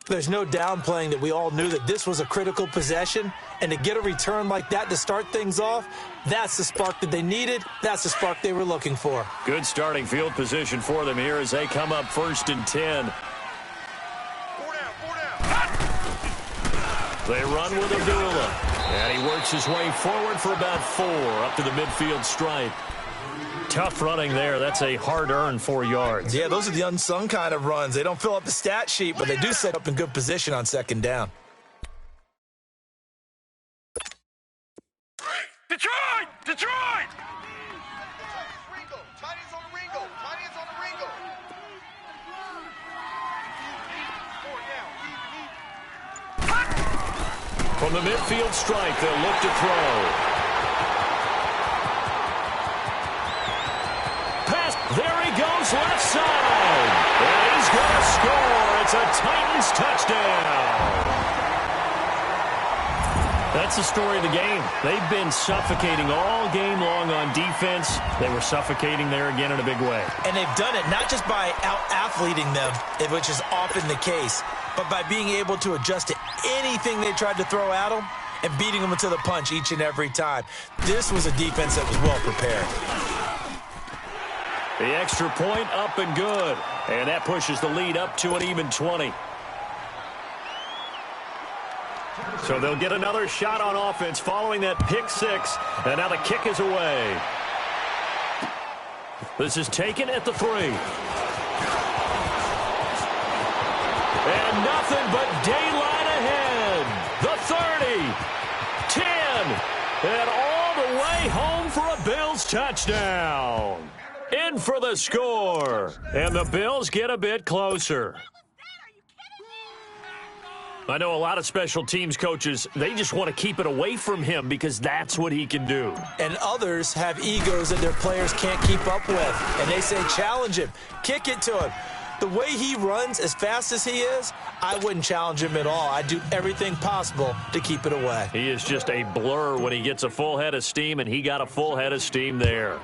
There's no downplaying that we all knew that this was a critical possession, and to get a return like that to start things off, that's the spark that they needed. That's the spark they were looking for. Good starting field position for them here as they come up 1st and 10. They run with Abdullah, and he works his way forward for about 4 up to the midfield stripe. Tough running there. That's a hard-earned 4 yards. Yeah, those are the unsung kind of runs. They don't fill up the stat sheet, but they do set up in good position on 2nd down. Detroit! Detroit! From the midfield strike, they'll look to throw. There he goes, left side. And he's going to score. It's a Titans touchdown. That's the story of the game. They've been suffocating all game long on defense. They were suffocating there again in a big way. And they've done it not just by out-athleting them, which is often the case, but by being able to adjust to anything they tried to throw at them and beating them to the punch each and every time. This was a defense that was well prepared. The extra point up and good. And that pushes the lead up to an even 20. So they'll get another shot on offense following that pick six. And now the kick is away. This is taken at the 3. And nothing but daylight ahead. The 30, 10, and all the way home for a Bills touchdown. In for the score. And the Bills get a bit closer. I know a lot of special teams coaches, they just want to keep it away from him because that's what he can do. And others have egos that their players can't keep up with. And they say, challenge him, kick it to him. The way he runs as fast as he is, I wouldn't challenge him at all. I'd do everything possible to keep it away. He is just a blur when he gets a full head of steam, and he got a full head of steam there.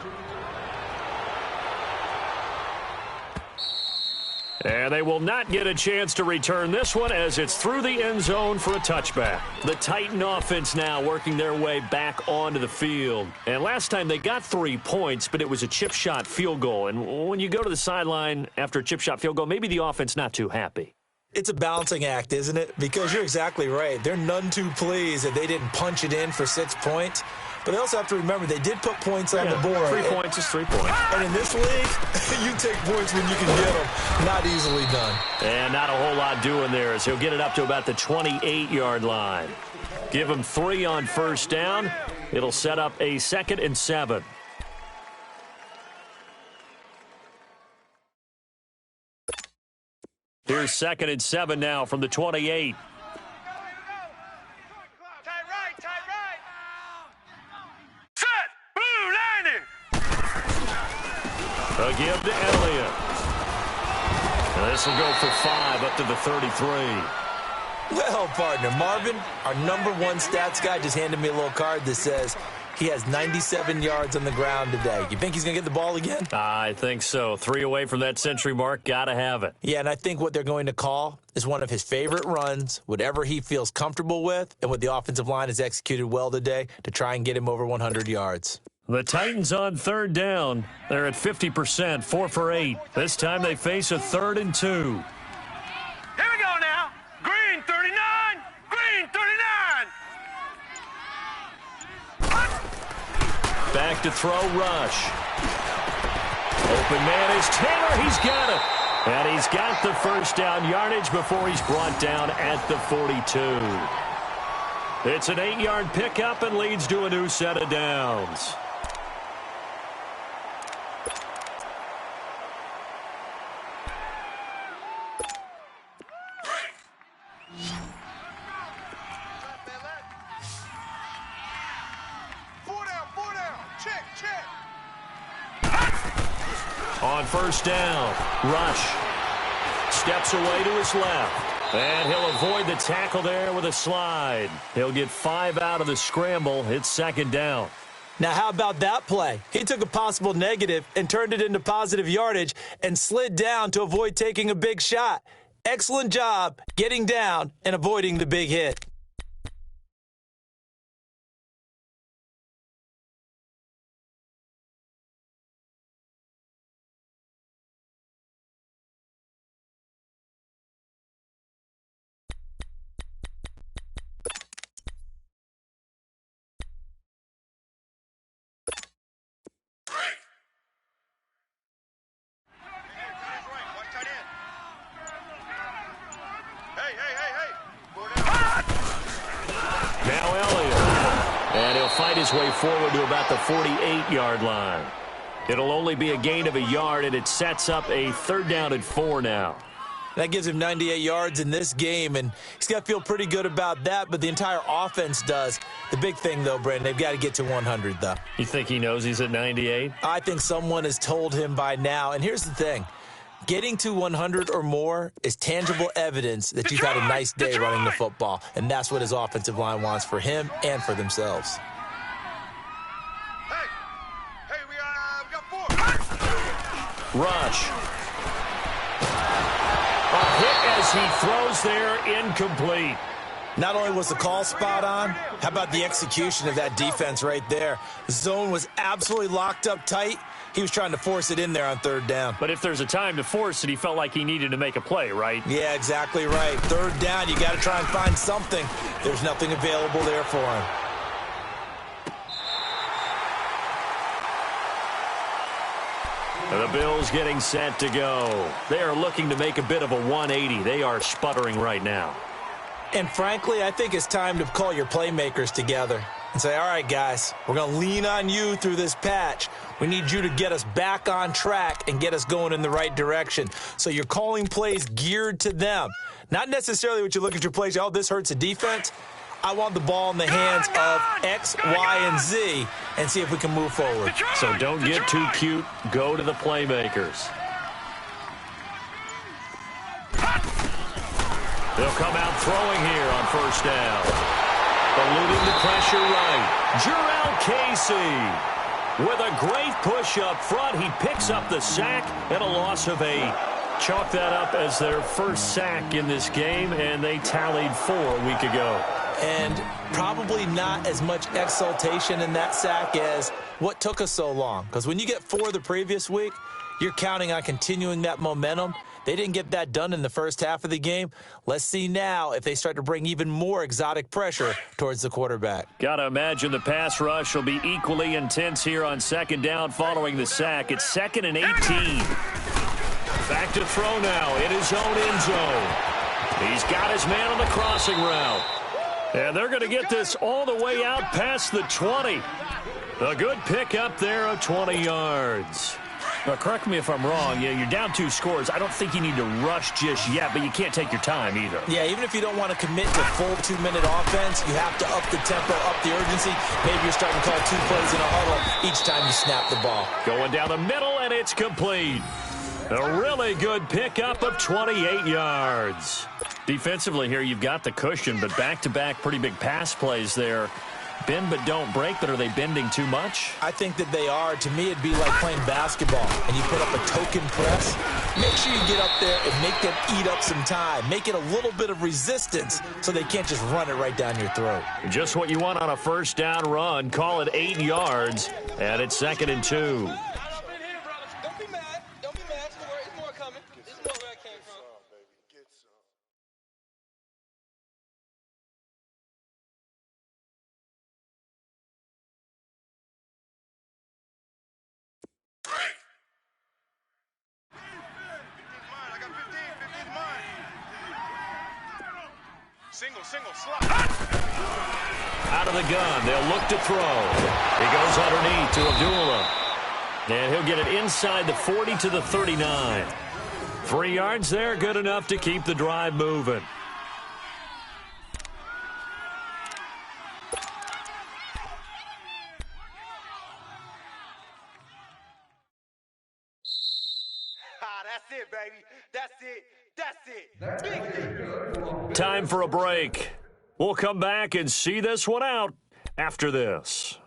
And they will not get a chance to return this one as it's through the end zone for a touchback. The Titan offense now working their way back onto the field. And last time they got 3 points, but it was a chip shot field goal. And when you go to the sideline after a chip shot field goal, maybe the offense not too happy. It's a balancing act, isn't it? Because you're exactly right. They're none too pleased that they didn't punch it in for 6 points. But they also have to remember they did put points on the board. 3 points is 3 points. And in this league, you take points when you can get them. Not easily done. And not a whole lot doing there as he'll get it up to about the 28-yard line. Give him 3 on first down. It'll set up a 2nd and 7. Here's 2nd and 7 now from the 28. A give to Elliott. And this will go for 5 up to the 33. Well, partner, Marvin, our #1 stats guy just handed me a little card that says he has 97 yards on the ground today. You think he's going to get the ball again? I think so. 3 away from that century mark. Got to have it. Yeah, and I think what they're going to call is one of his favorite runs, whatever he feels comfortable with, and what the offensive line has executed well today to try and get him over 100 yards. The Titans on 3rd down. They're at 50%, 4 for 8. This time they face a 3rd and 2. Here we go now. Green 39. Green 39. Back to throw, Rush. Open man is Taylor. He's got it. And he's got the first down yardage before he's brought down at the 42. It's an 8-yard pickup and leads to a new set of downs. On first down, Rush steps away to his left. And he'll avoid the tackle there with a slide. He'll get 5 out of the scramble. It's 2nd down. Now, how about that play? He took a possible negative and turned it into positive yardage and slid down to avoid taking a big shot. Excellent job getting down and avoiding the big hit. Now Elliott. And he'll fight his way forward to about the 48-yard line. It'll only be a gain of a yard, and it sets up a 3rd down and 4 now. That gives him 98 yards in this game, and he's got to feel pretty good about that, but the entire offense does. The big thing, though, Brandon, they've got to get to 100, though. You think he knows he's at 98? I think someone has told him by now, and here's the thing. Getting to 100 or more is tangible evidence that you've had a nice day running the football, and that's what his offensive line wants for him and for themselves. Hey, we got 4. Rush. A hit as he throws there, incomplete. Not only was the call spot on, how about the execution of that defense right there? The zone was absolutely locked up tight. He was trying to force it in there on 3rd down. But if there's a time to force it, he felt like he needed to make a play, right? Yeah, exactly right. 3rd down, you got to try and find something. There's nothing available there for him. The Bills getting set to go. They are looking to make a bit of a 180. They are sputtering right now. And frankly, I think it's time to call your playmakers together and say, all right, guys, we're going to lean on you through this patch. We need you to get us back on track and get us going in the right direction. So you're calling plays geared to them. Not necessarily what you look at your plays, oh, this hurts the defense. I want the ball in the hands of X, Y, and Z and see if we can move forward. So don't get too cute. Go to the playmakers. They'll come out throwing here on 1st down. Eluding the pressure right. Jarrell Casey with a great push up front. He picks up the sack and a loss of 8. Chalk that up as their first sack in this game, and they tallied 4 a week ago. And probably not as much exultation in that sack as what took us so long. Because when you get 4 the previous week, you're counting on continuing that momentum. They didn't get that done in the first half of the game. Let's see now if they start to bring even more exotic pressure towards the quarterback. Got to imagine the pass rush will be equally intense here on 2nd down following the sack. It's 2nd and 18. Back to throw now in his own end zone. He's got his man on the crossing route. And they're going to get this all the way out past the 20. A good pickup there of 20 yards. Now, correct me if I'm wrong. Yeah, you're down 2 scores. I don't think you need to rush just yet, but you can't take your time either. Yeah, even if you don't want to commit to full 2-minute offense, you have to up the tempo, up the urgency. Maybe you're starting to call 2 plays in a huddle each time you snap the ball. Going down the middle, and it's complete. A really good pickup of 28 yards. Defensively here, you've got the cushion, but back-to-back pretty big pass plays there. Bend but don't break, but are they bending too much? I think that they are. To me, it'd be like playing basketball, and you put up a token press. Make sure you get up there and make them eat up some time. Make it a little bit of resistance so they can't just run it right down your throat. Just what you want on a 1st down run. Call it 8 yards, and it's 2nd and 2. Single, slot. Out of the gun, they'll look to throw. He goes underneath to Abdullah. And he'll get it inside the 40 to the 39. 3 yards there, good enough to keep the drive moving. That's it, baby. That's it. That's it. Time for a break. We'll come back and see this one out after this.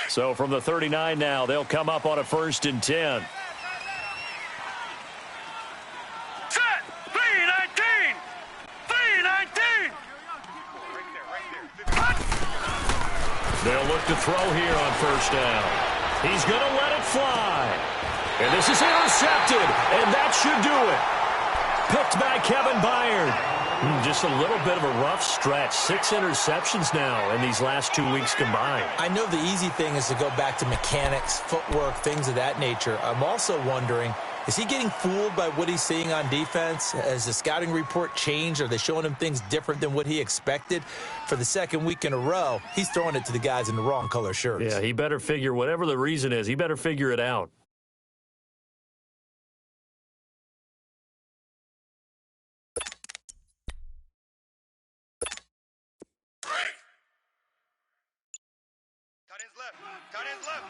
So from the 39 now, they'll come up on a 1st and 10. Set! 319! 319! They'll look to throw here on 1st down. He's going to let it fly. And this is intercepted, and that should do it. Picked by Kevin Byard. Just a little bit of a rough stretch. 6 interceptions now in these last 2 weeks combined. I know the easy thing is to go back to mechanics, footwork, things of that nature. I'm also wondering, Is he getting fooled by what he's seeing on defense? Has the scouting report changed? Are they showing him things different than what he expected? For the second week in a row, he's throwing it to the guys in the wrong color shirts. Yeah, he better figure whatever the reason is. He better figure it out. Tight ends left. Tight ends left.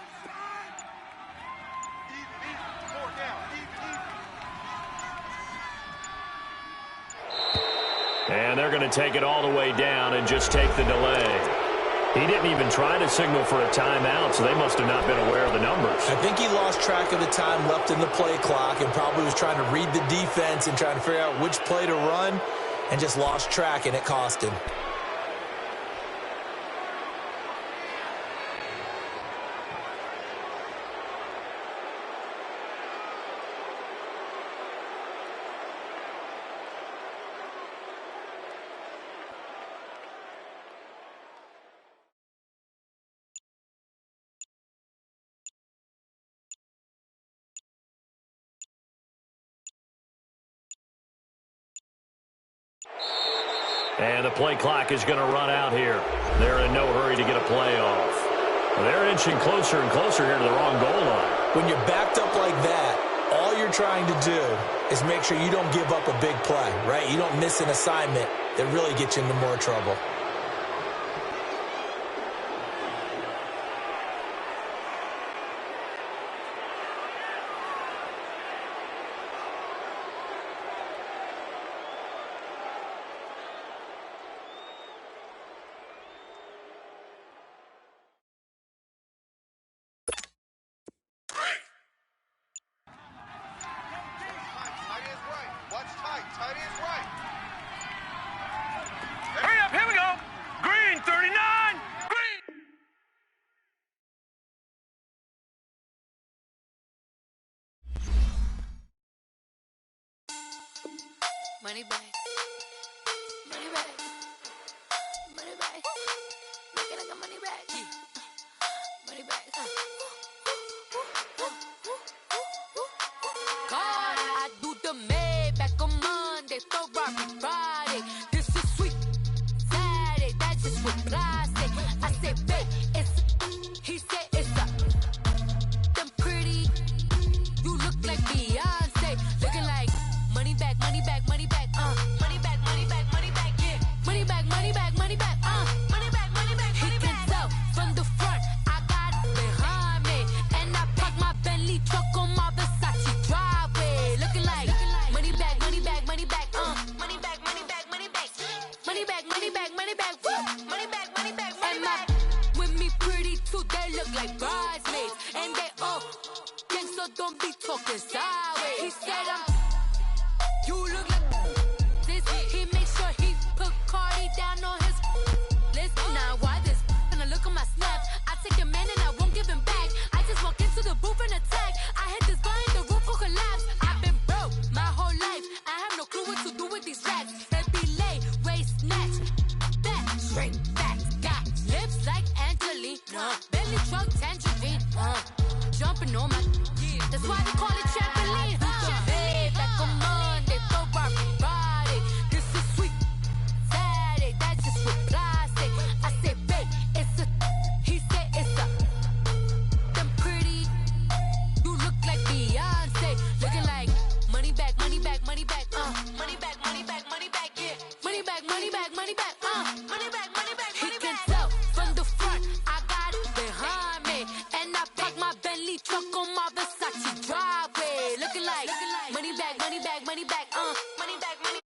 Even. 4 down. Even. And they're going to take it all the way down and just take the delay. He didn't even try to signal for a timeout, so they must have not been aware of the numbers. I think he lost track of the time left in the play clock and probably was trying to read the defense and trying to figure out which play to run and just lost track, and it cost him. And the play clock is going to run out here. They're in no hurry to get a play off. Well, they're inching closer and closer here to the wrong goal line. When you're backed up like that, all you're trying to do is make sure you don't give up a big play, right? You don't miss an assignment that really gets you into more trouble. Tight ends right. Hurry up, here we go. Green, 39. Green. Money back. Money back. Money back. Make it like a money back. Money back. God, I do the Maybach on Monday, Ferrari Friday. This is sweet Saturday, that's just what I say. I say, babe, it's, he said it's a, them pretty, you look like Beyonce, looking like money back, money back, money back, money back, money back, money back, yeah, money back, money back, money back, money back, money back, he can tell from the front, I got it behind me, and I park my Bentley truck on my Versace driveway, looking like money back, money back, money back, money back, money back, money back, money back, money back, money back, woo, money back, money back, money back, with me pretty too, they look like bridesmaids, and they all gang, so don't be talking sideways. He said you look like this. He makes sure he put Cardi down on his list. Now why this? Gonna look at my snap. I take a man and I won't give him back. I just walk into the booth and attack. I hit this guy in the roof will collapse. I've been broke my whole life. I have no clue what to do with these rats. Baby lay, waist snatch, back, straight back. Got lips like Angelina, belly truck tangerine. Jumping on my, that's why they call it trampoline. Back on Monday, Ferrari Friday. This is sweet Saturday, that's just what I say. I say, babe, it's a, he said it's a, them pretty, you look like Beyonce, looking like money back, money back, money back, money back, money back, money back, yeah, money back, money back, money back, money back, money back, he can tell from the front, I got it behind me, and I park my Bentley truck on my Versace driveway, looking like money back, money back, money back, money back, money